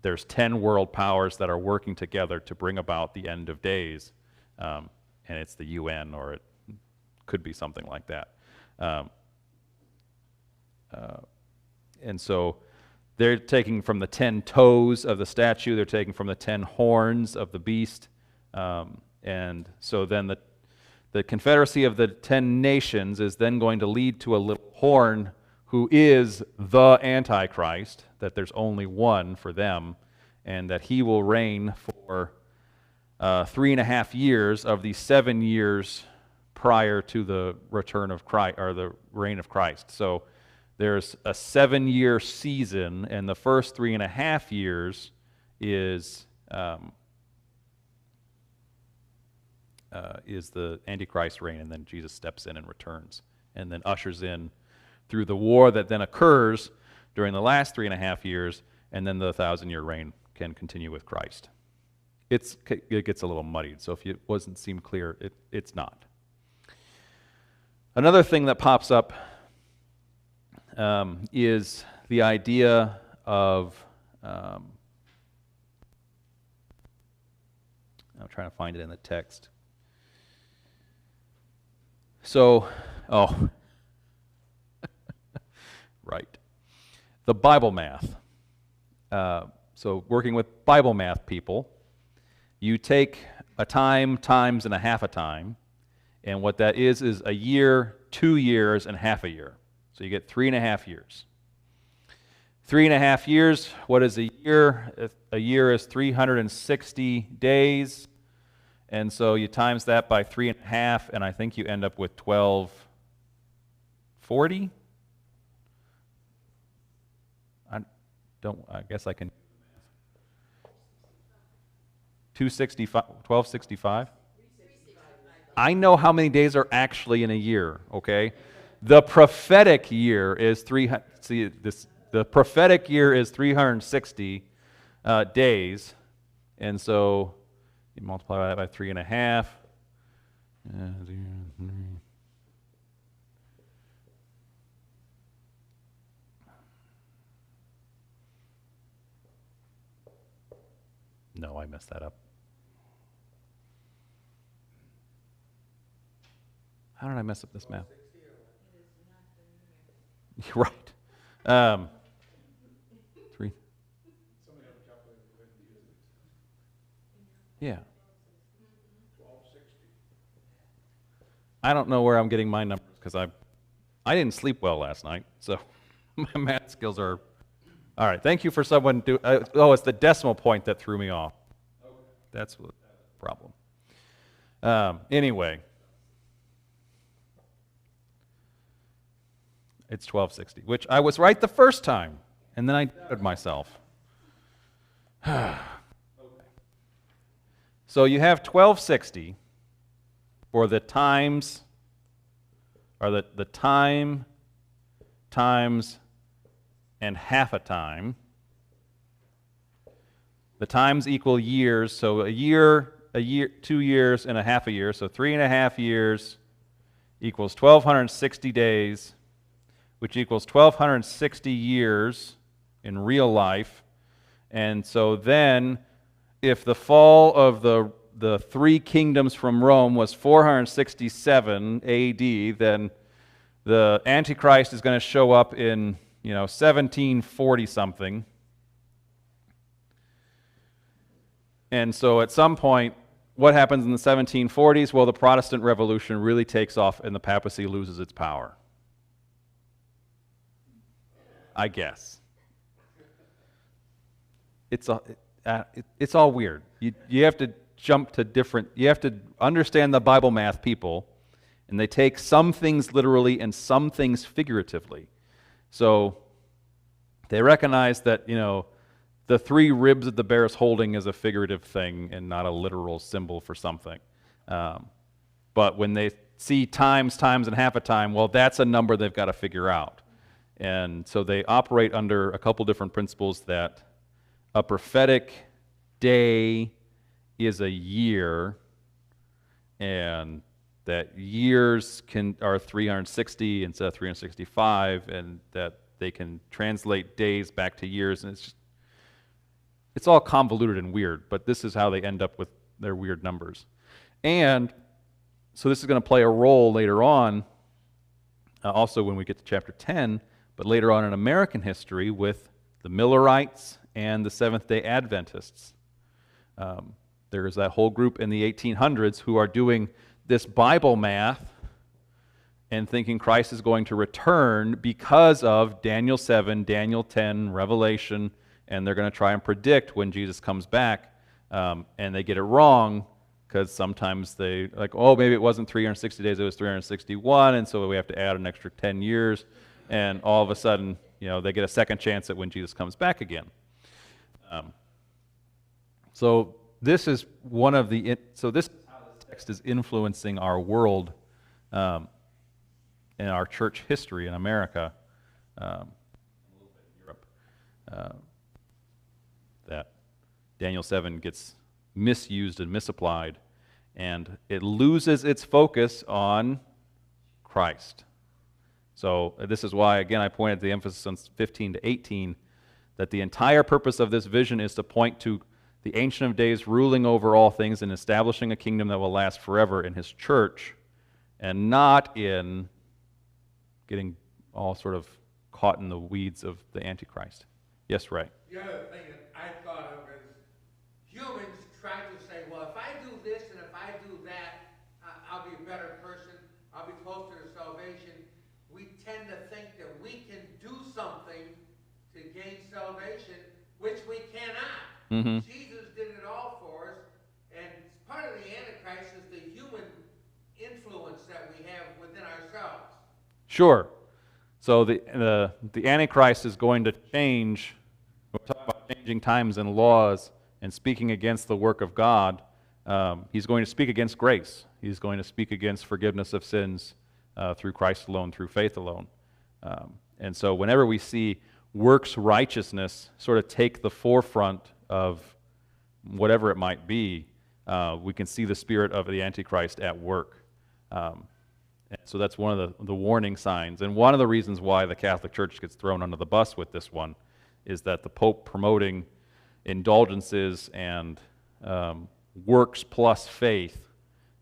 There's 10 world powers that are working together to bring about the end of days, and it's the UN, or it could be something like that. And so they're taking from the 10 toes of the statue, they're taking from the 10 horns of the beast, and so then the confederacy of the 10 nations is then going to lead to a little horn who is the Antichrist, that there's only one for them, and that he will reign for 3.5 years of the 7 years prior to the return of Christ, or the reign of Christ. So there's a 7-year season, and the first 3.5 years is the Antichrist reign, and then Jesus steps in and returns, and then ushers in through the war that then occurs during the last 3.5 years, and then the 1,000-year reign can continue with Christ. it gets a little muddied. So if it wasn't seem clear, it's not. Another thing that pops up is the idea of, I'm trying to find it in the text. So, right. The Bible math. So working with Bible math people, you take a time times and a half a time, and what that is a year, 2 years, and half a year. So you get 3.5 years. 3.5 years, what is a year? A year is 360 days, and so you times that by 3.5, and I think you end up with 1240. I guess I can. 1265. I know how many days are actually in a year. Okay, the prophetic year is 300. See this. The prophetic year is 360 days, and so you multiply that by 3.5. No, I messed that up. How did I mess up this math? You're right. 3. Somebody have a calculator for that to use it. Yeah. 1260. I don't know where I'm getting my numbers because I didn't sleep well last night, so my math skills are. All right. Thank you for someone do. It's the decimal point that threw me off. That's the problem. Anyway, it's 1260, which I was right the first time, and then I doubted myself. So you have 1260 for the times, or the time times and half a time. The times equal years, so a year, 2 years, and a half a year. So 3.5 years equals 1,260 days, which equals 1,260 years in real life. And so then, if the fall of the 3 kingdoms from Rome was 467 A.D., then the Antichrist is going to show up in 1740 something. And so at some point, what happens in the 1740s? Well, the Protestant Revolution really takes off and the papacy loses its power. I guess. It's all weird. You have to jump to different, you have to understand the Bible math people, and they take some things literally and some things figuratively. So they recognize that, the 3 ribs that the bear is holding is a figurative thing and not a literal symbol for something. But when they see times, and half a time, well, that's a number they've got to figure out. And so they operate under a couple different principles that a prophetic day is a year, and that years are 360 instead of 365, and that they can translate days back to years, and it's all convoluted and weird, but this is how they end up with their weird numbers. And so this is going to play a role later on, also when we get to chapter 10, but later on in American history with the Millerites and the Seventh-day Adventists. There is that whole group in the 1800s who are doing this Bible math and thinking Christ is going to return because of Daniel 7, Daniel 10, Revelation, and they're going to try and predict when Jesus comes back, and they get it wrong because sometimes they maybe it wasn't 360 days, it was 361, and so we have to add an extra 10 years, and all of a sudden, they get a second chance at when Jesus comes back again. So this is this text is influencing our world and our church history in America, a little bit in Europe. That Daniel 7 gets misused and misapplied, and it loses its focus on Christ. So this is why, again, I pointed the emphasis on 15 to 18, that the entire purpose of this vision is to point to the Ancient of Days ruling over all things and establishing a kingdom that will last forever in his church, and not in getting all sort of caught in the weeds of the Antichrist. Yes, Ray? The other thing that I thought of is humans try to say, well, if I do this and if I do that, I'll be a better person, I'll be closer to salvation. We tend to think that we can do something to gain salvation, which we cannot. Mm-hmm. Jesus did it all for us, and part of the Antichrist is the human influence that we have within ourselves. Sure. So the Antichrist is going to change. We're talking about changing times and laws and speaking against the work of God. He's going to speak against grace. He's going to speak against forgiveness of sins through Christ alone, through faith alone. And so whenever we see works righteousness sort of take the forefront of whatever it might be, we can see the spirit of the Antichrist at work. And so that's one of the warning signs. And one of the reasons why the Catholic Church gets thrown under the bus with this one is that the Pope promoting indulgences and works plus faith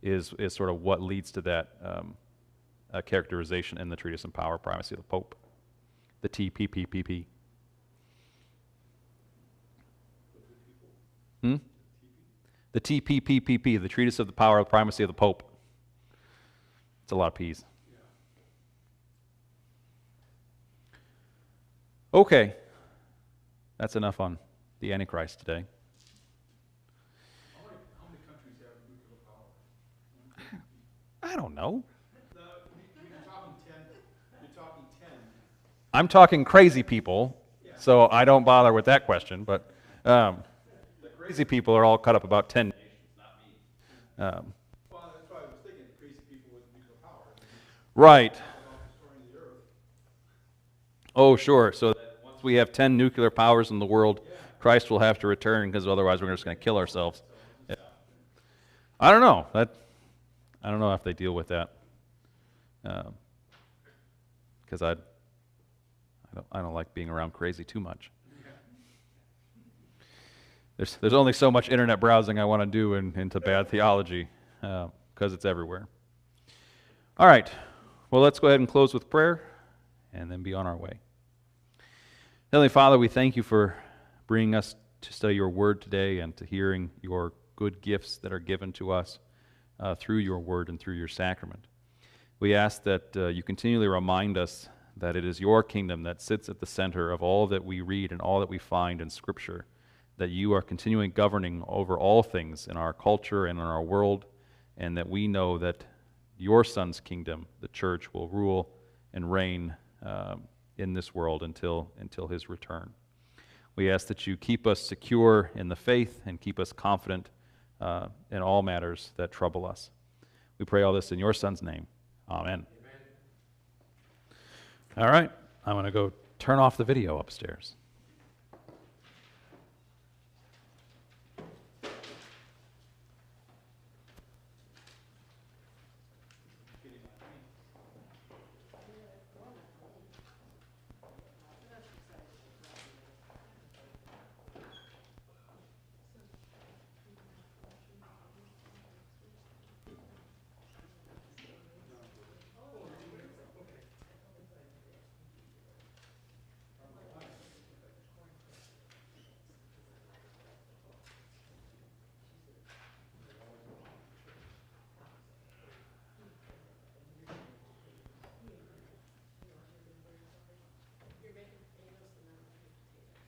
is sort of what leads to that characterization in the Treatise on Power, Primacy of the Pope, the TPPPP. The TPPPP, the Treatise of the Power, Primacy of the Pope. It's a lot of P's. Okay. That's enough on the Antichrist today. How many countries have nuclear power? I don't know. You're talking 10. You're talking 10. I'm talking crazy people, so I don't bother with that question, but the crazy people are all cut up about 10 nations, not me. Well, that's why I was thinking crazy people with nuclear power. Right. Destroying the earth. Oh, sure. So that once we have 10 nuclear powers in the world, Christ will have to return, because otherwise we're just going to kill ourselves. Yeah. I don't know. I don't know if they deal with that, because I don't like being around crazy too much. There's only so much internet browsing I want to do into bad theology, because it's everywhere. All right. Well, let's go ahead and close with prayer and then be on our way. Heavenly Father, we thank you for bringing us to study your word today and to hearing your good gifts that are given to us through your word and through your sacrament. We ask that you continually remind us that it is your kingdom that sits at the center of all that we read and all that we find in Scripture, that you are continuing governing over all things in our culture and in our world, and that we know that your Son's kingdom, the church, will rule and reign in this world until his return. We ask that you keep us secure in the faith and keep us confident in all matters that trouble us. We pray all this in your Son's name. Amen. All right, I'm going to go turn off the video upstairs. You're making potatoes and I'm making potatoes.